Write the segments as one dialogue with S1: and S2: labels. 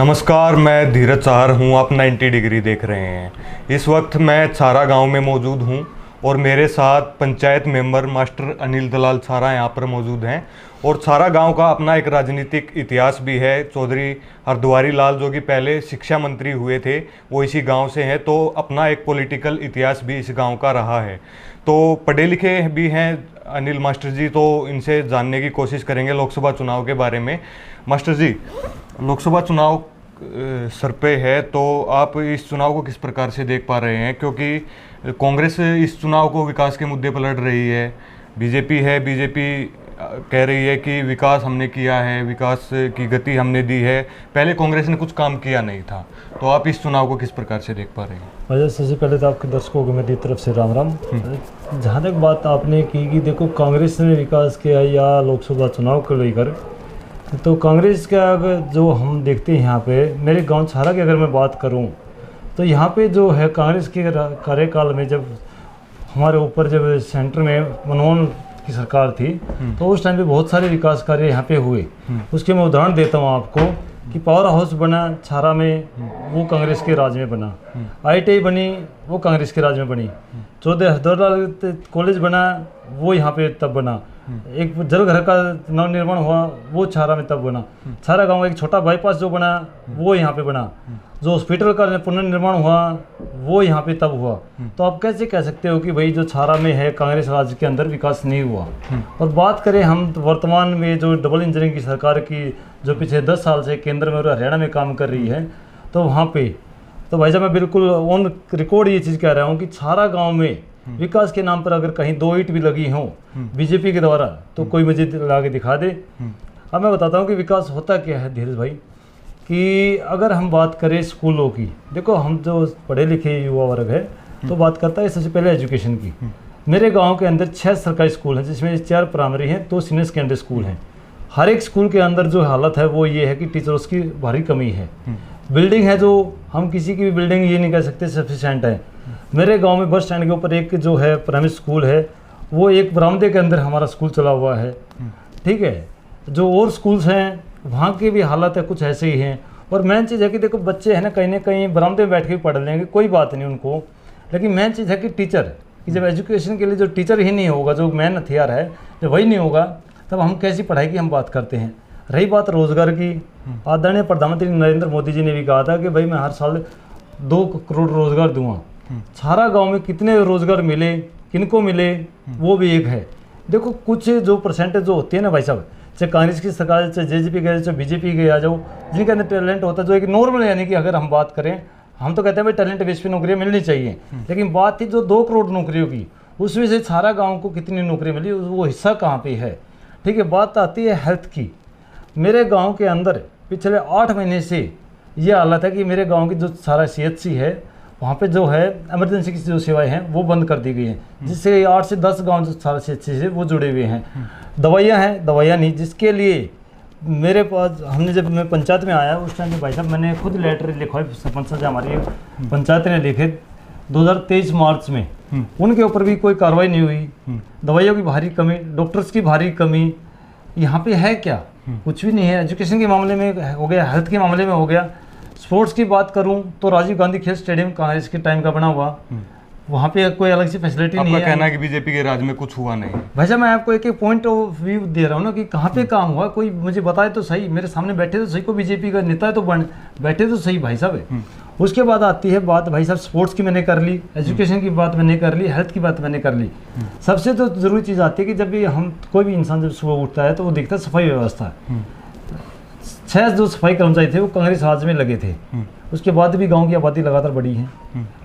S1: नमस्कार, मैं धीरज चाहर हूँ। आप 90 डिग्री देख रहे हैं। इस वक्त मैं छारा गांव में मौजूद हूँ और मेरे साथ पंचायत मेंबर मास्टर अनिल दलाल छारा यहाँ पर मौजूद हैं। और छारा गांव का अपना एक राजनीतिक इतिहास भी है। चौधरी हरद्वारी लाल जो कि पहले शिक्षा मंत्री हुए थे वो इसी गांव से हैं, तो अपना एक पॉलिटिकल इतिहास भी इस गांव का रहा है। तो पढ़े लिखे भी हैं अनिल मास्टर जी, तो इनसे जानने की कोशिश करेंगे लोकसभा चुनाव के बारे में। मास्टर जी, लोकसभा चुनाव सर पे है, तो आप इस चुनाव को किस प्रकार से देख पा रहे हैं? क्योंकि कांग्रेस इस चुनाव को विकास के मुद्दे पर लड़ रही है, बीजेपी कह रही है कि विकास हमने किया है, विकास की गति हमने दी है, पहले कांग्रेस ने कुछ काम किया नहीं था। तो आप इस चुनाव को किस प्रकार से देख पा रहे हैं?
S2: वजह सबसे पहले तो आपके दर्शकों को मेरी तरफ से राम राम। जहाँ तक बात आपने की कि देखो कांग्रेस ने विकास किया या लोकसभा चुनाव को लेकर, तो कांग्रेस का अगर जो हम देखते हैं यहाँ पे, मेरे गांव छारा की अगर मैं बात करूँ तो यहाँ पे जो है कांग्रेस के कार्यकाल में जब हमारे ऊपर जब सेंटर में मनमोहन की सरकार थी तो उस टाइम पे बहुत सारे विकास कार्य यहाँ पे हुए। उसके मैं उदाहरण देता हूँ आपको कि पावर हाउस बना छारा में, वो कांग्रेस के राज में बना। ITI बनी, वो कांग्रेस के राज में बनी। चौधरी हरद्वारी कॉलेज बना, वो यहाँ पे तब बना। एक जलघर का नवनिर्माण हुआ, वो छारा में तब बना। छारा गांव एक छोटा बाईपास जो बना, वो यहाँ पे बना। जो हॉस्पिटल का पुनर्निर्माण हुआ, वो यहाँ पे तब हुआ। तो आप कैसे कह सकते हो कि भाई जो छारा में है कांग्रेस राज्य के अंदर विकास नहीं हुआ? और बात करें हम वर्तमान में जो डबल इंजन की सरकार की जो पिछले 10 साल से केंद्र में और हरियाणा में काम कर रही है, तो वहाँ पे तो भाई साहब मैं बिल्कुल ऑन रिकॉर्ड ये चीज़ कह रहा हूँ कि छारा गाँव में विकास के नाम पर अगर कहीं 2 ईंट भी लगी हों बीजेपी के द्वारा, तो कोई मुझे ला के दिखा दे। अब मैं बताता हूँ कि विकास होता क्या है धीरज भाई। कि अगर हम बात करें स्कूलों की, देखो हम जो पढ़े लिखे युवा वर्ग है तो बात करता है सबसे पहले एजुकेशन की। मेरे गांव के अंदर 6 सरकारी स्कूल हैं, जिसमें 4 प्राइमरी हैं, 2 सीनियर सेकेंडरी स्कूल हैं। हर एक स्कूल के अंदर जो हालत है वो ये है कि टीचर्स की भारी कमी है। बिल्डिंग है जो हम किसी की भी बिल्डिंग ये नहीं कह सकते सफिशेंट है। मेरे गांव में बस स्टैंड के ऊपर एक जो है प्राइमरी स्कूल है, वो एक बरामदे के अंदर हमारा स्कूल चला हुआ है। ठीक है, जो और स्कूल्स हैं वहाँ की भी हालत है कुछ ऐसे ही हैं। और मेन चीज़ है कि देखो बच्चे हैं ना कहीं बरामदे में बैठ के पढ़ लेंगे, कोई बात नहीं उनको, लेकिन मेन चीज़ है कि टीचर, कि जब एजुकेशन के लिए जो टीचर ही नहीं होगा, जो मेन हथियार है जब वही नहीं होगा, तब हम कैसी पढ़ाई की हम बात करते हैं। रही बात रोज़गार की, आदरणीय प्रधानमंत्री नरेंद्र मोदी जी ने भी कहा था कि भाई मैं हर साल 2 करोड़ रोज़गार दूंगा। छारा गांव में कितने रोज़गार मिले, किनको मिले, वो भी एक है। देखो कुछ जो परसेंटेज जो होती है ना भाई साहब, चाहे कांग्रेस की सरकार, चाहे JJP के, चाहे BJP के आ जाओ, जिनके अंदर टैलेंट होता है, जो एक नॉर्मल, यानी कि अगर हम बात करें, हम तो कहते हैं भाई टैलेंट बेस पे नौकरियाँ मिलनी चाहिए, लेकिन बात थी जो 2 करोड़ नौकरियों की, उसमें से छारा गाँव को कितनी नौकरी मिली, वो हिस्सा कहाँ पे है? ठीक है, बात आती है हेल्थ की। मेरे गाँव के अंदर पिछले 8 महीने से ये हालत है कि मेरे गाँव की जो सारा CHC है, वहाँ पे जो है इमरजेंसी की जो सेवाएं हैं वो बंद कर दी गई हैं, जिससे 8 से 10 गांव जो सारे CHC से वो जुड़े हुए हैं। दवाइयाँ हैं, दवाइयाँ नहीं, जिसके लिए मेरे पास हमने जब मैं पंचायत में आया उस टाइम पे भाई साहब मैंने खुद लेटर लिखवाए, सरपंच से हमारी पंचायत ने लिखे 2023 मार्च में, उनके ऊपर भी कोई कार्रवाई नहीं हुई। दवाइयों की भारी कमी, डॉक्टर्स की भारी कमी, यहाँ पे है क्या? कुछ भी नहीं है। एजुकेशन के मामले में हो गया, हेल्थ के मामले में हो गया। स्पोर्ट्स की बात करूं तो राजीव गांधी खेल स्टेडियम कांग्रेस के टाइम का बना हुआ, वहाँ पे कोई अलग सी फैसिलिटी नहीं है।
S1: आपका कहना है कि बीजेपी के राज में कुछ हुआ नहीं?
S2: भाई साहब मैं आपको एक पॉइंट ऑफ व्यू दे रहा हूँ ना कि कहाँ पे काम हुआ, कोई मुझे बताए तो सही। मेरे सामने बैठे तो सही, कोई बीजेपी का नेता है तो बैठे तो सही भाई साहब। उसके बाद आती है बात भाई साहब स्पोर्ट्स की मैंने कर ली, एजुकेशन की बात मैंने कर ली, हेल्थ की बात मैंने कर ली। सबसे तो जरूरी चीज़ आती है कि जब भी हम कोई भी इंसान जब सुबह उठता है तो वो देखता है सफाई व्यवस्था। 6 जो सफाई कर्मचारी थे वो कांग्रेस राज में लगे थे, उसके बाद भी गांव की आबादी लगातार बढ़ी है,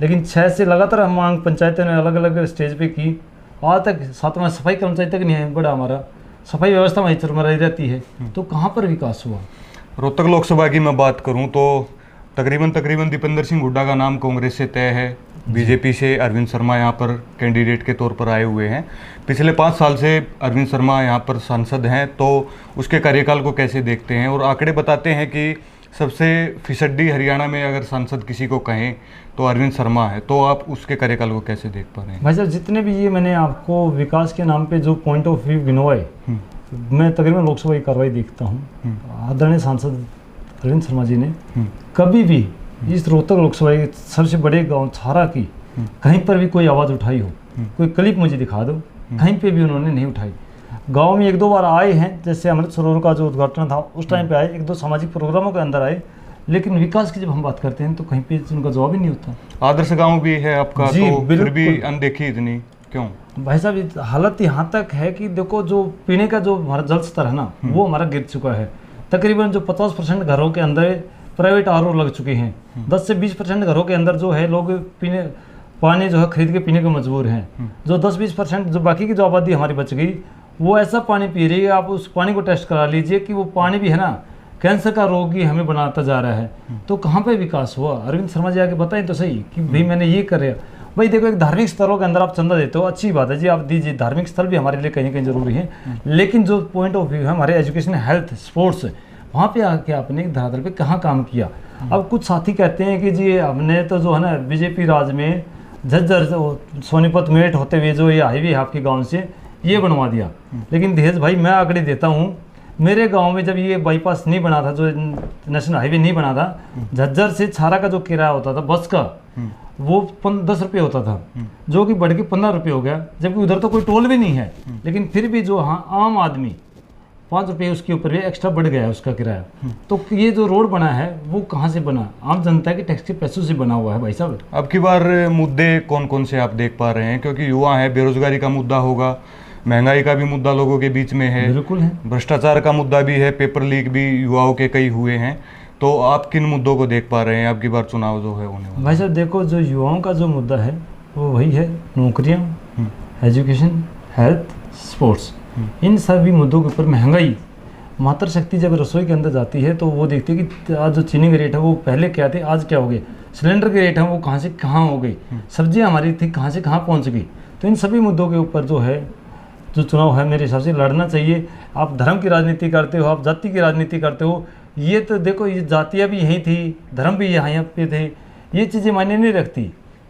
S2: लेकिन 6 से लगातार हम मांग पंचायतों ने अलग अलग स्टेज पे की, आज तक 7वां सफाई कर्मचारी तक नहीं है बड़ा, हमारा सफाई व्यवस्था वहीं चरमराई रहती है। तो कहाँ पर विकास हुआ?
S1: रोहतक लोकसभा की मैं बात करूँ तो तकरीबन दीपेंद्र सिंह हुड्डा का नाम कांग्रेस से तय है, बीजेपी से अरविंद शर्मा यहाँ पर कैंडिडेट के तौर पर आए हुए हैं। पिछले 5 साल से अरविंद शर्मा यहाँ पर सांसद हैं, तो उसके कार्यकाल को कैसे देखते हैं? और आंकड़े बताते हैं कि सबसे फीसदी हरियाणा में अगर सांसद किसी को कहें तो अरविंद शर्मा है, तो आप उसके कार्यकाल को कैसे देख पा रहे हैं?
S2: भाई साहब जितने भी ये मैंने आपको विकास के नाम पे जो पॉइंट ऑफ व्यू गिनवाए, मैं तकरीबन लोकसभा की कार्रवाई देखता हूँ। आदरणीय सांसद अरविंद शर्मा जी ने कभी भी इस रोहतक लोकसभा के सबसे बड़े गांव छारा की कहीं पर भी कोई आवाज़ उठाई हो, कोई क्लिप मुझे दिखा दो, कहीं पे भी उन्होंने नहीं उठाई। गांव में 1-2 बार आए हैं, जैसे अमृत सरोवर का जो उद्घाटन था उस टाइम पे आए, 1-2 सामाजिक प्रोग्रामों के अंदर आए, लेकिन विकास की जब हम बात करते हैं तो कहीं पे उनका जवाब ही नहीं होता।
S1: आदर्श गांव भी है आपका,
S2: जी,
S1: तो फिर भी
S2: बिल्कुल।
S1: अनदेखी इतनी क्यों?
S2: भाई साहब हालत यहाँ तक है कि देखो जो पीने का जो हमारा जल स्तर है ना वो हमारा गिर चुका है। तकरीबन जो 50% घरों के अंदर प्राइवेट आरओ लग चुके हैं। 10 से 20% घरों के अंदर जो है लोग पीने पानी जो है खरीद के पीने को मजबूर हैं। जो 10-20% जो बाकी की जो आबादी हमारी बच गई वो ऐसा पानी पी रही है। आप उस पानी को टेस्ट करा लीजिए कि वो पानी भी है ना कैंसर का रोगी हमें बनाता जा रहा है। तो कहाँ पे विकास हुआ? अरविंद शर्मा जी आके बताएं तो सही कि भाई मैंने ये कर रहा। भाई देखो एक धार्मिक स्थलों के अंदर आप चंदा देते हो, अच्छी बात है जी, आप दीजिए, धार्मिक स्थल भी हमारे लिए कहीं कहीं जरूरी है, लेकिन जो पॉइंट ऑफ व्यू है हमारे एजुकेशन, हेल्थ, स्पोर्ट्स, वहाँ पे आके आपने धरातल पे कहाँ काम किया? अब कुछ साथी कहते हैं कि जी हमने तो जो है ना बीजेपी राज में झज्जर सोनीपत मेरठ होते हुए जो ये हाईवे है आपके गाँव से ये बनवा दिया, लेकिन धीरज भाई मैं आंकड़े देता हूँ, मेरे गांव में जब ये बाईपास नहीं बना था, जो नेशनल हाईवे नहीं बना था, झज्जर से छारा का जो किराया होता था बस का वो 10 रुपये होता था, जो कि बढ़ के 15 रुपये हो गया, जबकि उधर तो कोई टोल भी नहीं है, लेकिन फिर भी जो हाँ आम आदमी 5 रुपये उसके ऊपर भी एक्स्ट्रा बढ़ गया है उसका किराया। तो ये जो रोड बना है वो कहाँ से बना? आम जनता के टैक्स के पैसों से बना हुआ है भाई साहब।
S1: अब की बार मुद्दे कौन कौन से आप देख पा रहे हैं? क्योंकि युवा है, बेरोजगारी का मुद्दा होगा, महंगाई का भी मुद्दा लोगों के बीच में है,
S2: बिल्कुल है,
S1: भ्रष्टाचार का मुद्दा भी है, पेपर लीक भी युवाओं के कई हुए हैं। तो आप किन मुद्दों को देख पा रहे हैं? आपकी बार चुनाव जो है होने वाला?
S2: भाई साहब देखो जो युवाओं का जो मुद्दा है वो वही है, नौकरियाँ, एजुकेशन, हेल्थ, स्पोर्ट्स, इन सभी मुद्दों के ऊपर। महंगाई, मातृशक्ति जब रसोई के अंदर जाती है तो वो देखती है कि आज जो चीनी के रेट है वो पहले क्या थे, आज क्या हो गए, सिलेंडर के रेट है वो कहाँ से कहाँ हो गई, सब्जियाँ हमारी थी कहाँ से कहाँ पहुँच गई। तो इन सभी मुद्दों के ऊपर जो है जो चुनाव है मेरे हिसाब से लड़ना चाहिए। आप धर्म की राजनीति करते हो, आप जाति की राजनीति करते हो, ये तो देखो ये जातियाँ भी यहीं थी, धर्म भी यहाँ पे थे, ये चीज़ें मायने नहीं रखती।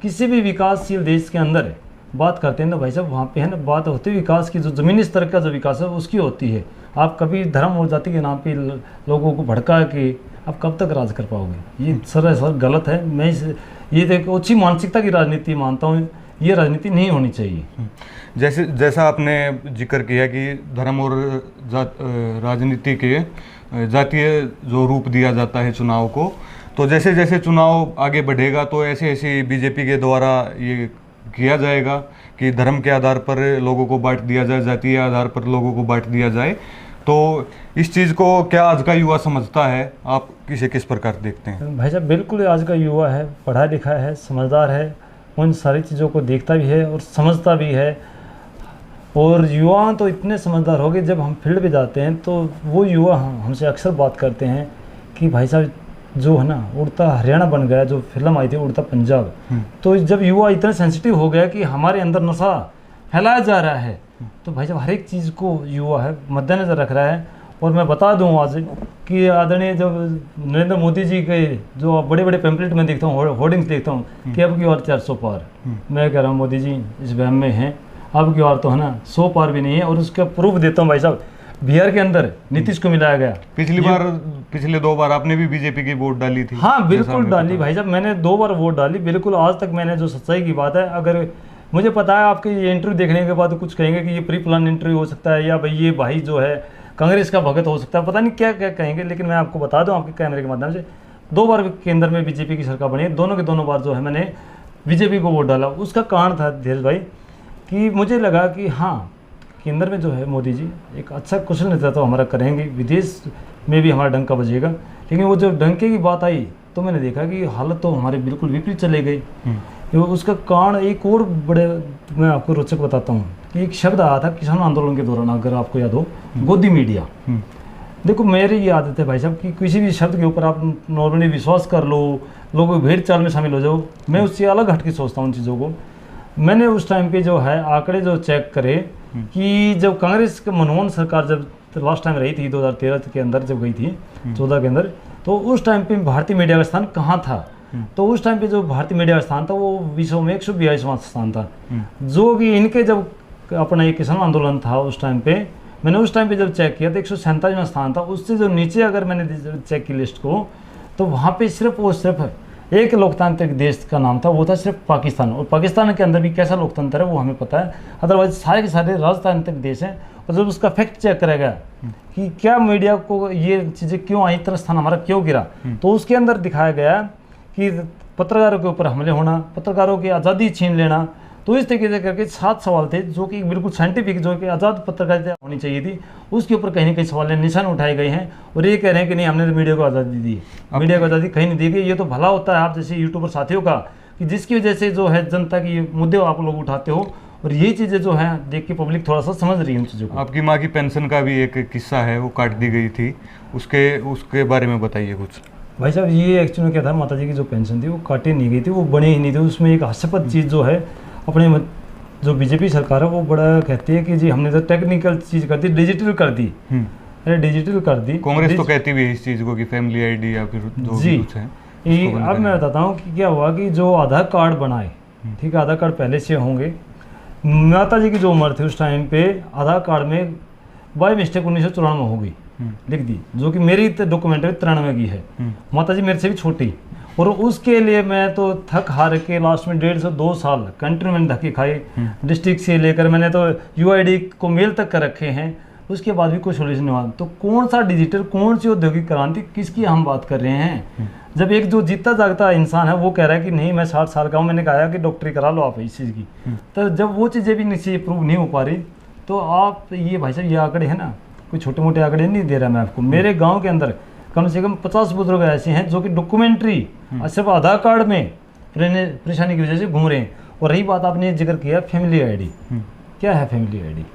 S2: किसी भी विकासशील देश के अंदर बात करते हैं ना भाई साहब, वहाँ पे है ना बात होती है विकास की, जो ज़मीनी स्तर का जो विकास है उसकी होती है। आप कभी धर्म और जाति के नाम पे लोगों को भड़का के आप कब तक राज कर पाओगे? ये सर गलत है। मैं ये देखो अच्छी मानसिकता की राजनीति मानता हूँ, ये राजनीति नहीं होनी चाहिए।
S1: जैसा आपने जिक्र किया कि धर्म और राजनीति के जातीय जो रूप दिया जाता है चुनाव को, तो जैसे जैसे चुनाव आगे बढ़ेगा तो ऐसे ऐसे बीजेपी के द्वारा ये किया जाएगा कि धर्म के आधार पर लोगों को बांट दिया जाए, जातीय आधार पर लोगों को बांट दिया जाए। तो इस चीज़ को क्या आज का युवा समझता है? आप इसे किस प्रकार देखते हैं?
S2: भाई साहब बिल्कुल आज का युवा है, पढ़ा लिखा है, समझदार है, उन सारी चीज़ों को देखता भी है और समझता भी है। और युवा तो इतने समझदार हो गए, जब हम फील्ड पे जाते हैं तो वो युवा हमसे अक्सर बात करते हैं कि भाई साहब जो है ना उड़ता हरियाणा बन गया, जो फिल्म आई थी उड़ता पंजाब, तो जब युवा इतना सेंसिटिव हो गया कि हमारे अंदर नशा फैलाया जा रहा है, तो भाई साहब हर एक चीज़ को युवा है मद्देनजर रख रहा है। और मैं बता दूं आज कि आदरणीय जब नरेंद्र मोदी जी के जो बड़े बड़े पैम्पलेट में देखता हूँ, होर्डिंग्स देखता हूँ कि अब की और 400 पार, मैं कह रहा हूँ मोदी जी इस वहम में हैं, अब की और तो है ना 100 पार भी नहीं है। और उसका प्रूफ देता हूँ भाई साहब, बिहार के अंदर नीतीश को मिलाया गया।
S1: पिछले 2 बार आपने भी बीजेपी की वोट डाली थी?
S2: हाँ बिल्कुल डाली भाई साहब, मैंने 2 बार वोट डाली बिल्कुल। आज तक मैंने जो सच्चाई की बात है, अगर मुझे पता है आपके ये इंटरव्यू देखने के बाद कुछ कहेंगे कि ये प्री प्लान इंटरव्यू हो सकता है, या भाई ये भाई जो है कांग्रेस का भगत हो सकता है, पता नहीं क्या क्या कहेंगे, लेकिन मैं आपको बता दूं आपके कैमरे के माध्यम से 2 बार केंद्र में बीजेपी की सरकार बनी है, दोनों के दोनों बार जो है मैंने बीजेपी को वोट डाला। उसका कारण था धीरज भाई कि मुझे लगा कि हाँ केंद्र में जो है मोदी जी एक अच्छा कुशल नेतृत्व हमारा करेंगे, विदेश में भी हमारा डंका बजेगा। लेकिन वो जो डंके की बात आई तो मैंने देखा कि हालत तो हमारे बिल्कुल विपरीत चले गई। उसका कारण एक और बड़े मैं आपको रोचक बताता हूँ कि एक शब्द आया था किसान आंदोलन के दौरान, अगर आपको याद हो, गोदी मीडिया। देखो मेरी ये आदत है भाई साहब कि किसी भी शब्द के ऊपर आप नॉर्मली विश्वास कर लो, लोगों भेड़ चाल में शामिल हो जाओ, मैं उससे अलग हट के सोचता हूँ उन चीज़ों को। मैंने उस टाइम पे जो है आंकड़े जो चेक करे कि जब कांग्रेस के मनमोहन सरकार जब लास्ट टाइम रही थी 2013 के अंदर जब गई थी 14 के अंदर, तो उस टाइम पे भारतीय मीडिया का स्थान कहाँ था? तो उस टाइम पे जो भारतीय मीडिया का स्थान था वो विश्व में 142वां स्थान था, जो कि इनके जब अपना ये किसान आंदोलन था उस टाइम पे मैंने उस टाइम पे जब चेक किया तो 147वां स्थान था। उससे जो नीचे अगर मैंने चेक की लिस्ट को, तो वहाँ पे सिर्फ और सिर्फ एक लोकतांत्रिक देश का नाम था, वो था सिर्फ पाकिस्तान। और पाकिस्तान के अंदर भी कैसा लोकतंत्र है वो हमें पता है, अदरवाइज सारे के सारे राजतांत्रिक देश हैं। और जब उसका फैक्ट चेक करा गया कि क्या मीडिया को ये चीज़ें क्यों आई, इतना स्थान हमारा क्यों गिरा, तो उसके अंदर दिखाया गया कि पत्रकारों के ऊपर हमले होना, पत्रकारों की आज़ादी छीन लेना। तो इस तरीके से करके 7 सवाल थे जो कि बिल्कुल साइंटिफिक, जो कि आज़ाद पत्रकारिता होनी चाहिए थी, उसके ऊपर कहीं ना कहीं सवाल निशान उठाए गए हैं। और ये कह रहे हैं कि नहीं, हमने तो मीडिया को आज़ादी दी। मीडिया को आज़ादी कहीं नहीं दी गई। ये तो भला होता है आप जैसे यूट्यूबर साथियों का, कि जिसकी वजह से जो है जनता की मुद्दे आप लोग उठाते हो, और ये चीज़ें जो है देख के पब्लिक थोड़ा सा समझ रही है उन चीज़ों को।
S1: आपकी माँ की पेंशन का भी एक किस्सा है, वो काट दी गई थी, उसके बारे में बताइए कुछ।
S2: भाई साहब, ये एक्चुअली क्या था, माता जी की जो पेंशन थी वो काटी नहीं गई थी, वो बनी ही नहीं थी। उसमें एक हास्यास्पद चीज़ जो है, अपने जो बीजेपी सरकार है वो बड़ा कहती है कि जी हमने तो टेक्निकल चीज़ कर दी, डिजिटल कर दी। अरे डिजिटल कर दी,
S1: कांग्रेस तो कहती भी है इस चीज़ को कि फैमिली आईडी या फिर जो भी कुछ है।
S2: अब मैं बताता हूँ कि क्या हुआ कि जो आधार कार्ड बनाए, ठीक है, आधार कार्ड पहले से होंगे। माता जी की जो उम्र थी उस टाइम पे आधार कार्ड में बाय मिस्टेक 1994 हो गई, लिख दी, जो कि मेरी डॉक्यूमेंट्री 93 की है। माता जी मेरे से भी छोटी, और उसके लिए मैं तो थक हार के लास्ट में 1.5 से 2 साल कंटिन्यू मैंने धक्के खाए। डिस्ट्रिक्ट से लेकर मैंने तो UID को मेल तक कर रखे हैं, उसके बाद भी कोई सोल्यूशन नहीं हुआ। तो कौन सा डिजिटल, कौन सी औद्योगिक क्रांति, किसकी हम बात कर रहे हैं? जब एक जो जीता जागता इंसान है वो कह रहा है कि नहीं मैं 60 साल का हूँ, मैंने कहा कि डॉक्टरी करा लो आप इस चीज़ की। तो जब वो चीज़ें भी नीचे प्रूव नहीं हो पा रही, तो आप ये भाई साहब ये आंकड़े हैं ना, कोई छोटे मोटे आंकड़े नहीं दे रहा मैं आपको। मेरे गाँव के अंदर कम से कम 50 बुजुर्ग ऐसे हैं जो कि डॉक्यूमेंट्री सिर्फ आधार कार्ड में परेशानी की वजह से घूम रहे हैं। और रही बात आपने जिक्र किया फैमिली आईडी, क्या है फैमिली आईडी,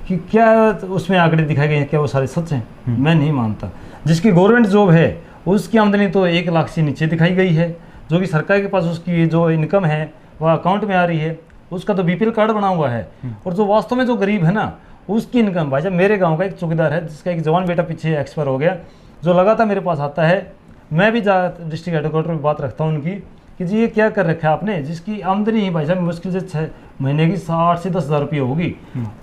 S2: कि क्या उसमें आंकड़े दिखाए गए हैं, क्या वो सारे सच हैं? मैं नहीं मानता। जिसकी गवर्नमेंट जॉब है उसकी आमदनी तो 1 लाख से नीचे दिखाई गई है, जो कि सरकार के पास उसकी जो इनकम है वह अकाउंट में आ रही है, उसका तो BPL कार्ड बना हुआ है। और जो वास्तव में जो गरीब है ना, उसकी इनकम, भाई साहब मेरे गाँव का एक चौकीदार है जिसका एक जवान बेटा पीछे एक्सपायर हो गया, जो लगातार मेरे पास आता है। मैं भी डिस्ट्रिक्ट हेडक्वार्टर में बात रखता हूँ उनकी कि जी ये क्या कर रखा है आपने, जिसकी आमदनी ही भाई साहब मुश्किल से 6 महीने की 8 से 10 हज़ार रुपये होगी,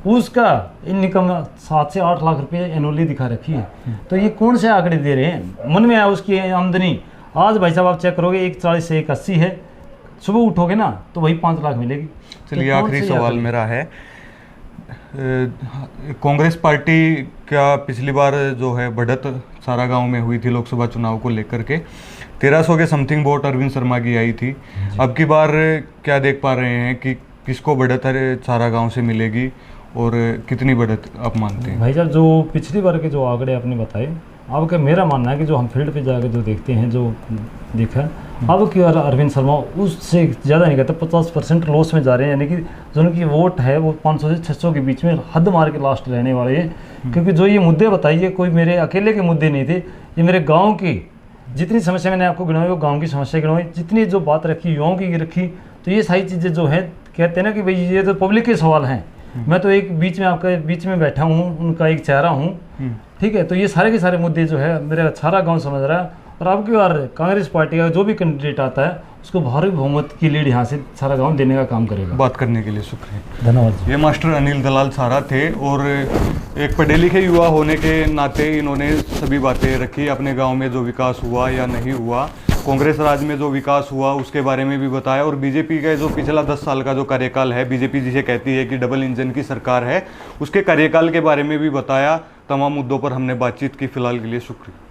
S2: उसका इनकम 7 से 8 लाख रुपये एनुअली दिखा रखी है। तो ये कौन से आंकड़े दे रहे हैं? मन में आया उसकी आमदनी आज भाई साहब आप चेक करोगे 140 से 180 है, सुबह उठोगे ना तो वही 5 लाख मिलेगी।
S1: चलिए आखिरी सवाल मेरा है, कांग्रेस पार्टी क्या पिछली बार जो है बढ़त सारा गांव में हुई थी लोकसभा चुनाव को लेकर के, 1300 के समथिंग वोट अरविंद शर्मा की आई थी। अब की बार क्या देख पा रहे हैं कि किसको बढ़त सारा गांव से मिलेगी और कितनी बढ़त आप मानते हैं?
S2: भाई साहब जो पिछली बार के जो आंकड़े आपने बताए, अब क्या मेरा मानना है कि जो हम फील्ड पे जाकर जो देखते हैं, जो देखा अब की अरविंद शर्मा उससे ज़्यादा नहीं कहते 50% लॉस में जा रहे हैं। यानी कि जो उनकी वोट है वो 500 से 600 के बीच में हद मार के लास्ट रहने वाले हैं। क्योंकि जो ये मुद्दे बताइए कोई मेरे अकेले के मुद्दे नहीं थे, ये मेरे गाँव की जितनी समस्या मैंने आपको गिनवाई वो गाँव की समस्या गिनवाई, जितनी जो बात रखी युवाओं की रखी। तो ये सारी चीज़ें जो है कहते हैं ना कि भाई ये तो पब्लिक के सवाल हैं, मैं तो एक बीच में आपके बीच में बैठा हूँ, उनका एक चेहरा हूँ, ठीक है। तो ये सारे के सारे मुद्दे जो है मेरा सारा गांव समझ रहा है। और अब की बार कांग्रेस पार्टी का जो भी कैंडिडेट आता है उसको भारी बहुमत की लीड यहाँ से सारा गांव देने का काम करेगा।
S1: बात करने के लिए शुक्रिया,
S2: धन्यवाद।
S1: ये मास्टर अनिल दलाल सारा थे और एक पढ़े लिखे युवा होने के नाते इन्होंने सभी बातें रखी, अपने गाँव में जो विकास हुआ या नहीं हुआ, कांग्रेस राज में जो विकास हुआ उसके बारे में भी बताया, और बीजेपी का जो पिछला 10 साल का जो कार्यकाल है, बीजेपी जिसे कहती है कि डबल इंजन की सरकार है, उसके कार्यकाल के बारे में भी बताया। तमाम मुद्दों पर हमने बातचीत की। फिलहाल के लिए शुक्रिया।